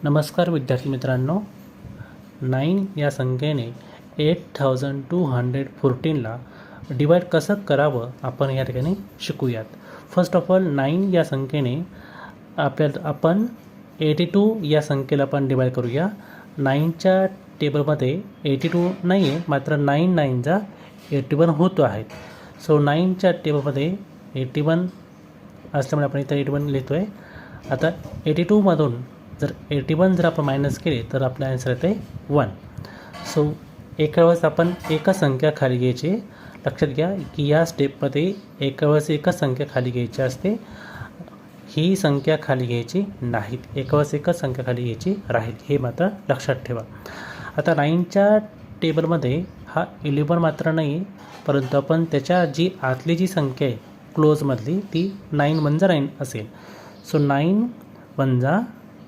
नमस्कार विद्यार्थी मित्रांनो, 9 या संख्येने 8214ला डिवाईड कसं करावं आपण या ठिकाणी शिकूयात. फर्स्ट ऑफ ऑल 9 या संख्येने आपण 82 या संख्येला आपण डिवाईड करूया. 9च्या टेबलमध्ये 82 नाही आहे, मात्र 9 9 81 होतो आहे. सो 9च्या टेबलमध्ये 81 असल्यामुळे आपण इथं 81 लिहितो आहे. आता 82मधून जर 81 जर आपण मायनस केले तर आपला आन्सर येते 1. सो एका वेळेस आपण एकच संख्या खाली घ्यायची. लक्षात घ्या की या स्टेपमध्ये एका वेळेस एकच संख्या खाली घ्यायची असते. ही संख्या खाली घ्यायची नाहीत, एका वेळेस एकच संख्या खाली घ्यायची राहील, हे मात्र लक्षात ठेवा. आता 9च्या टेबलमध्ये हा 11 मात्र नाही, परंतु आपण त्याच्या जी आतली जी संख्या आहे क्लोजमधली ती 9 1 9 असेल. सो 9 1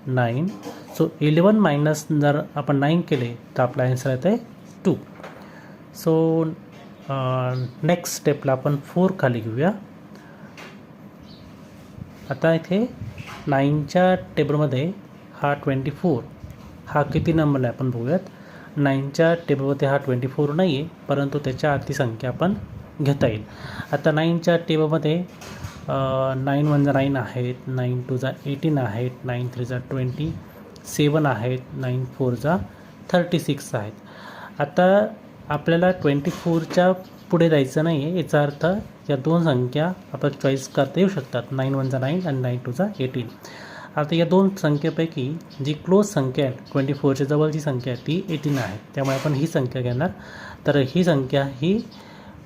9. सो 11 मायनस जर आपण 9 केले तर आपला आन्सर येते 2. सो नेक्स्ट स्टेपला आपण 4 खाली घेऊया. आता इथे 9च्या टेबलमध्ये हा 24 हा किती नंबरला आपण बघूयात. 9च्या टेबलमध्ये हा 24 नाही आहे, परंतु त्याच्या आतली संख्या आपण घेता येईल. आता 9च्या टेबलमध्ये 9 1 9 आहेत, 9 2 18 आहेत, 9 3 27 आहेत, 9 4 36 आहेत. आता आपल्याला 24च्या पुढे जायचं नाही आहे. याचा अर्थ या दोन संख्या आपण चॉईस करता येऊ शकतात, 9 1 9 आणि 9 2 18. आता या दोन संख्येपैकी जी क्लोज संख्या आहे 24च्या जवळची संख्या आहे ती 18 आहे, त्यामुळे आपण ही संख्या घेणार. तर ही संख्या ही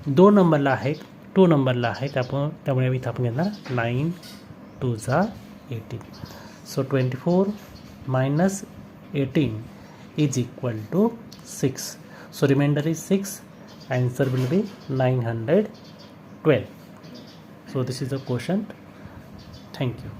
2 नंबरला आहे, 2 नंबरला आहे, त्यामुळे इथं आपण घेणार 9 2 18. So 24 minus 18 is equal to 6. So remainder is 6. Answer will be 912. So this is the quotient. Thank you.